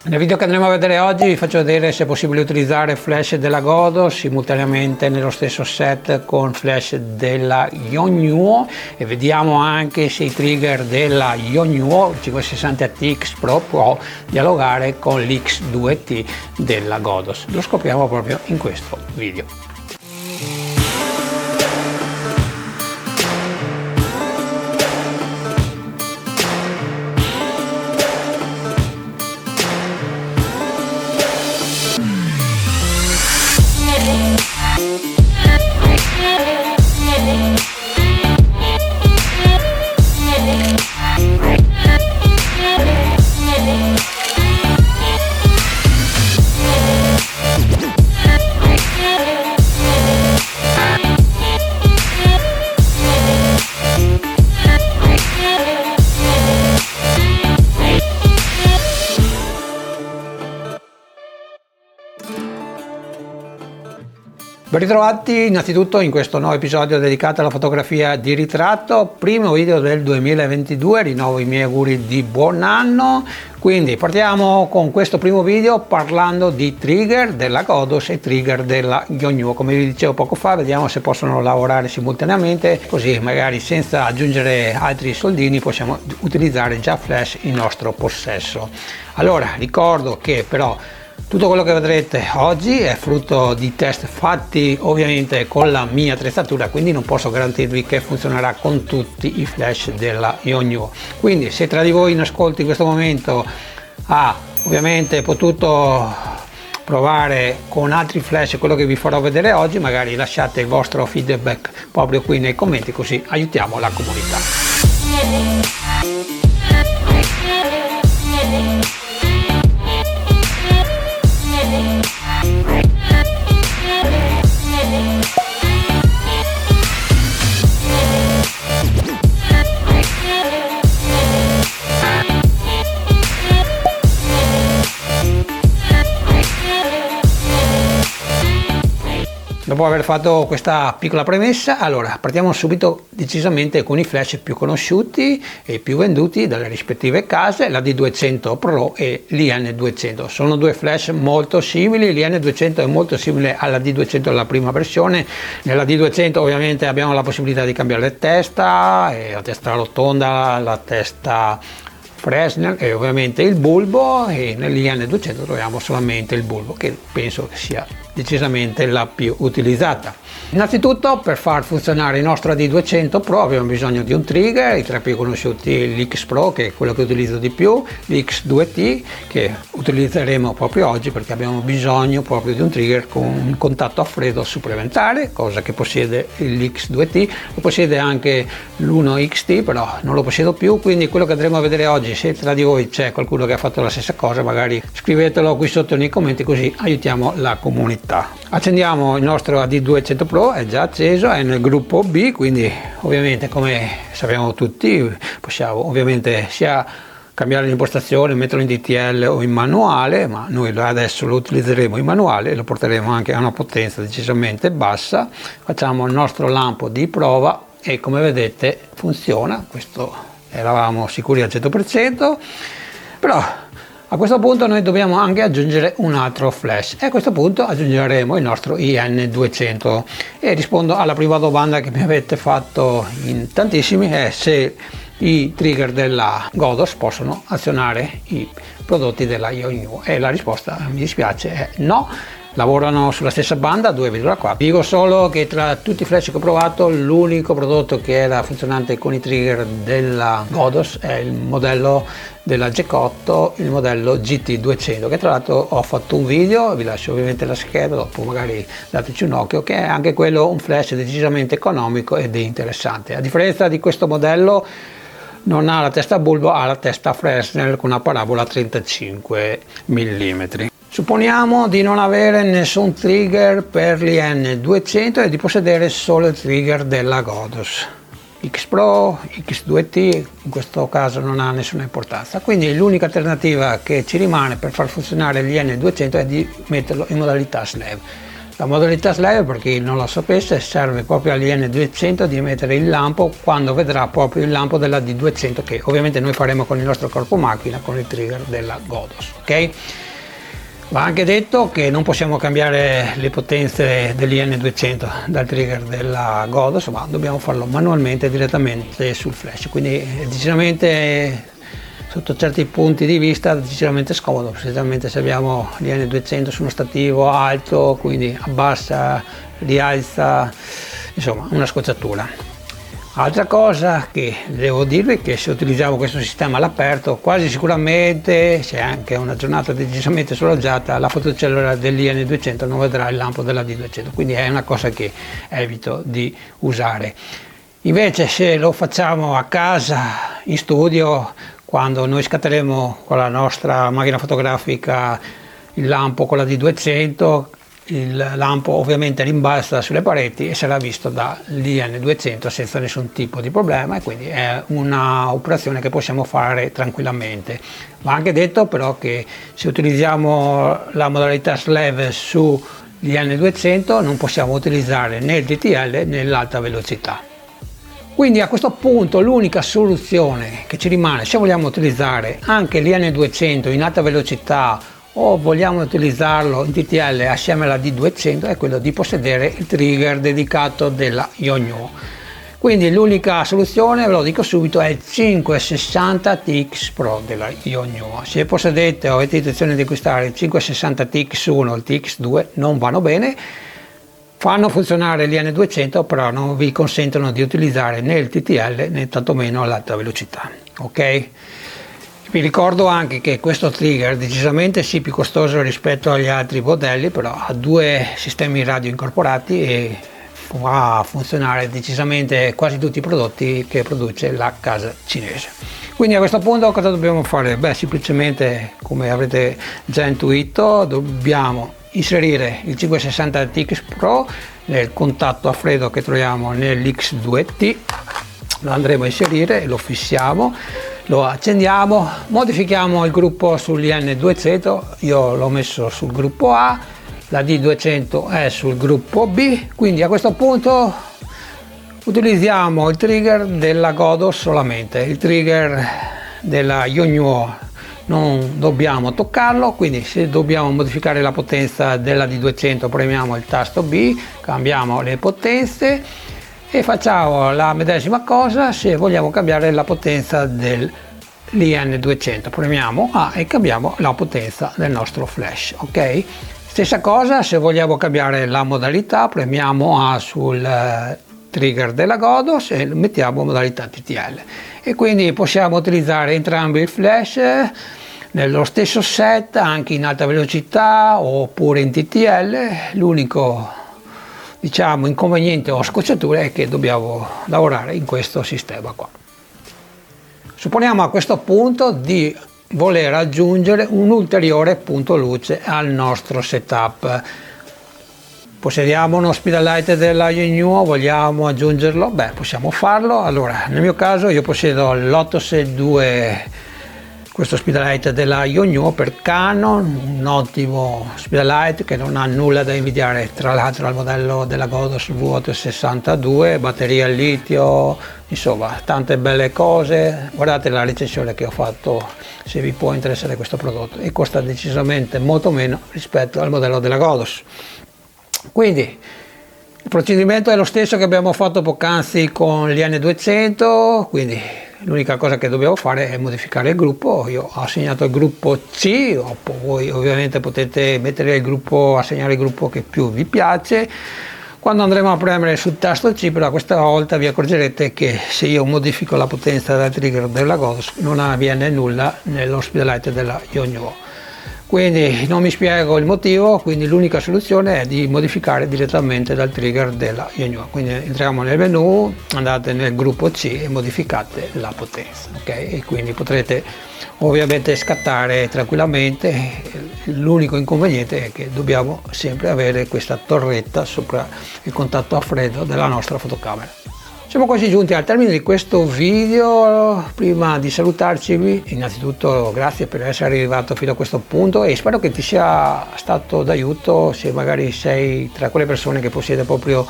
Nel video che andremo a vedere oggi vi faccio vedere se è possibile utilizzare flash della Godos simultaneamente nello stesso set con flash della Yongnuo, e vediamo anche se i trigger della Yongnuo 560 TX Pro può dialogare con l'X2T della Godos. Lo scopriamo proprio in questo video. Ben ritrovati innanzitutto in questo nuovo episodio dedicato alla fotografia di ritratto, primo video del 2022, rinnovo i miei auguri di buon anno. Quindi partiamo con questo primo video parlando di trigger della Godos e trigger della Yongnuo. Come vi dicevo poco fa, vediamo se possono lavorare simultaneamente, così magari senza aggiungere altri soldini possiamo utilizzare già flash in nostro possesso. Allora ricordo che però tutto quello che vedrete oggi è frutto di test fatti ovviamente con la mia attrezzatura, quindi non posso garantirvi che funzionerà con tutti i flash della Yongnuo. Quindi se tra di voi in ascolto in questo momento ha ovviamente potuto provare con altri flash quello che vi farò vedere oggi, magari lasciate il vostro feedback proprio qui nei commenti, così aiutiamo la comunità. Dopo aver fatto questa piccola premessa, allora partiamo subito decisamente con i flash più conosciuti e più venduti dalle rispettive case, la D200 Pro e l'IN200. Sono due flash molto simili, l'IN200 è molto simile alla D200 della prima versione. Nella D200 ovviamente abbiamo la possibilità di cambiare testa, la testa rotonda, la testa Fresnel e ovviamente il bulbo, e nell'IN200 troviamo solamente il bulbo, che penso che sia decisamente la più utilizzata. Innanzitutto, per far funzionare il nostro AD200 Pro abbiamo bisogno di un trigger, i tre più conosciuti, l'X Pro che è quello che utilizzo di più, l'X2T che utilizzeremo proprio oggi perché abbiamo bisogno proprio di un trigger con un contatto a freddo supplementare, cosa che possiede l'X2T, lo possiede anche l'1XT, però non lo possiedo più, quindi quello che andremo a vedere oggi, se tra di voi c'è qualcuno che ha fatto la stessa cosa, magari scrivetelo qui sotto nei commenti, così aiutiamo la comunità. Accendiamo il nostro AD200 Pro, è già acceso, è nel gruppo B, quindi ovviamente come sappiamo tutti possiamo ovviamente sia cambiare l'impostazione, metterlo in DTL o in manuale, ma noi adesso lo utilizzeremo in manuale e lo porteremo anche a una potenza decisamente bassa. Facciamo il nostro lampo di prova e come vedete funziona, questo eravamo sicuri al 100%, però a questo punto noi dobbiamo anche aggiungere un altro flash e a questo punto aggiungeremo il nostro IN200. E rispondo alla prima domanda che mi avete fatto in tantissimi, è se i trigger della Godos possono azionare i prodotti della Yongnuo, e la risposta, mi dispiace, è no. Lavorano sulla stessa banda 2,4. Dico solo che tra tutti i flash che ho provato l'unico prodotto che era funzionante con i trigger della Godos è il modello della G8, il modello GT200, che tra l'altro ho fatto un video, vi lascio ovviamente la scheda, dopo magari dateci un occhio, che è anche quello un flash decisamente economico ed è interessante. A differenza di questo modello non ha la testa bulbo, ha la testa Fresnel con una parabola 35 mm. Supponiamo di non avere nessun trigger per l'IN200 e di possedere solo il trigger della Godos. X Pro, X2T in questo caso non ha nessuna importanza, quindi l'unica alternativa che ci rimane per far funzionare l'IN200 è di metterlo in modalità slave. La modalità slave, per chi non lo sapesse, serve proprio all'IN200 di mettere il lampo quando vedrà proprio il lampo della D200, che ovviamente noi faremo con il nostro corpo macchina con il trigger della Godos, ok? Va anche detto che non possiamo cambiare le potenze dell'IN200 dal trigger della Godos, ma dobbiamo farlo manualmente direttamente sul flash, quindi è decisamente, sotto certi punti di vista, decisamente scomodo, specialmente se abbiamo l'IN200 su uno stativo alto, quindi abbassa, rialza, insomma una scocciatura. Altra cosa che devo dirvi è che se utilizziamo questo sistema all'aperto, quasi sicuramente, se è anche una giornata decisamente soleggiata, la fotocellula dell'IN200 non vedrà il lampo della D200, quindi è una cosa che evito di usare. Invece se lo facciamo a casa, in studio, quando noi scatteremo con la nostra macchina fotografica il lampo con la D200, il lampo ovviamente rimbalza sulle pareti e sarà visto dall'IN200 senza nessun tipo di problema, e quindi è un'operazione che possiamo fare tranquillamente. Va anche detto però che se utilizziamo la modalità slave su l'IN200 non possiamo utilizzare né il DTL né l'alta velocità. Quindi a questo punto l'unica soluzione che ci rimane, se vogliamo utilizzare anche l'IN200 in alta velocità o vogliamo utilizzarlo in TTL assieme alla D200, è quello di possedere il trigger dedicato della Yongnuo. Quindi l'unica soluzione, ve lo dico subito, è il 560 TX Pro della Yongnuo. Se possedete o avete intenzione di acquistare il 560 TX1 o il TX2 non vanno bene, fanno funzionare l'IN200, però non vi consentono di utilizzare né il TTL né tantomeno l'alta velocità, ok? Vi ricordo anche che questo trigger è decisamente sì più costoso rispetto agli altri modelli, però ha due sistemi radio incorporati e fa funzionare decisamente quasi tutti i prodotti che produce la casa cinese. Quindi a questo punto cosa dobbiamo fare? Beh, semplicemente, come avrete già intuito, dobbiamo inserire il 560 TX Pro nel contatto a freddo che troviamo nell'X2T, lo andremo a inserire, lo fissiamo, lo accendiamo, modifichiamo il gruppo sull'IN200, io l'ho messo sul gruppo A, la D200 è sul gruppo B, quindi a questo punto utilizziamo il trigger della Godos solamente, il trigger della Yongnuo non dobbiamo toccarlo, quindi se dobbiamo modificare la potenza della D200 premiamo il tasto B, cambiamo le potenze e facciamo la medesima cosa se vogliamo cambiare la potenza dell'IN200, premiamo A e cambiamo la potenza del nostro flash, ok? Stessa cosa se vogliamo cambiare la modalità, premiamo A sul trigger della Godos e mettiamo modalità TTL, e quindi possiamo utilizzare entrambi il flash nello stesso set anche in alta velocità oppure in TTL. L'unico, diciamo, inconveniente o scocciatura è che dobbiamo lavorare in questo sistema qua. Supponiamo a questo punto di voler aggiungere un ulteriore punto luce al nostro setup. Possediamo uno speedlight della Yongnuo, vogliamo aggiungerlo? Beh, possiamo farlo. Allora, nel mio caso io possiedo l'862, questo speedlight della Yongnuo per Canon, un ottimo speedlight che non ha nulla da invidiare tra l'altro al modello della Godos V862, batteria al litio, insomma tante belle cose. Guardate la recensione che ho fatto se vi può interessare questo prodotto, e costa decisamente molto meno rispetto al modello della Godos. Quindi il procedimento è lo stesso che abbiamo fatto poc'anzi con l'IN200, quindi l'unica cosa che dobbiamo fare è modificare il gruppo. Io ho assegnato il gruppo C, voi ovviamente potete mettere il gruppo, assegnare il gruppo che più vi piace. Quando andremo a premere sul tasto C, però questa volta vi accorgerete che se io modifico la potenza del trigger della Godos non avviene nulla nello speedlight della Yongnuo. Quindi non mi spiego il motivo, quindi l'unica soluzione è di modificare direttamente dal trigger della Yonyuo. Quindi entriamo nel menu, andate nel gruppo C e modificate la potenza, ok? E quindi potrete ovviamente scattare tranquillamente. L'unico inconveniente è che dobbiamo sempre avere questa torretta sopra il contatto a freddo della nostra fotocamera. Siamo quasi giunti al termine di questo video. Prima di salutarci, innanzitutto grazie per essere arrivato fino a questo punto e spero che ti sia stato d'aiuto se magari sei tra quelle persone che possiede proprio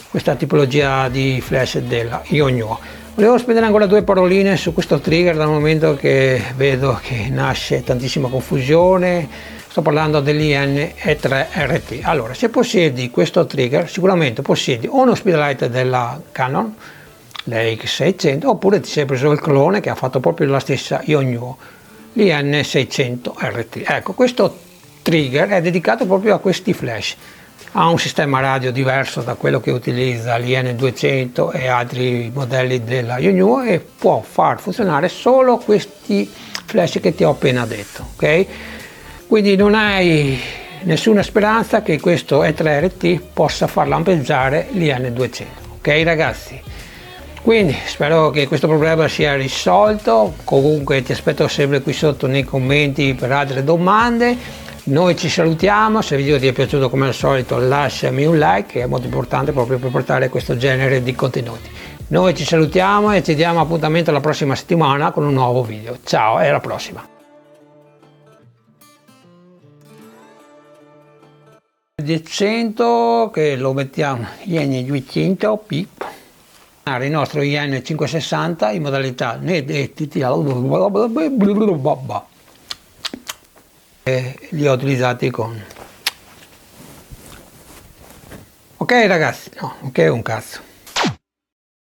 questa tipologia di flash della Yonyuo. Volevo spendere ancora due paroline su questo trigger dal momento che vedo che nasce tantissima confusione. Sto parlando dell'IN-E3RT. Allora, se possiedi questo trigger, sicuramente possiedi o uno speedlight della Canon, l'EX600, oppure ti sei preso il clone che ha fatto proprio la stessa Yonyuo, l'IN600RT. Ecco, questo trigger è dedicato proprio a questi flash. Ha un sistema radio diverso da quello che utilizza l'IN200 e altri modelli della Yonyuo e può far funzionare solo questi flash che ti ho appena detto, ok? Quindi non hai nessuna speranza che questo E3RT possa far lampeggiare l'IN200, ok ragazzi? Quindi spero che questo problema sia risolto. Comunque ti aspetto sempre qui sotto nei commenti per altre domande. Noi ci salutiamo, se il video ti è piaciuto come al solito lasciami un like, che è molto importante proprio per portare questo genere di contenuti. Noi ci salutiamo e ci diamo appuntamento alla prossima settimana con un nuovo video. Ciao e alla prossima! 100 che lo mettiamo IN200P, il nostro IN560 in modalità li ho utilizzati con ok ragazzi, no, ok un cazzo.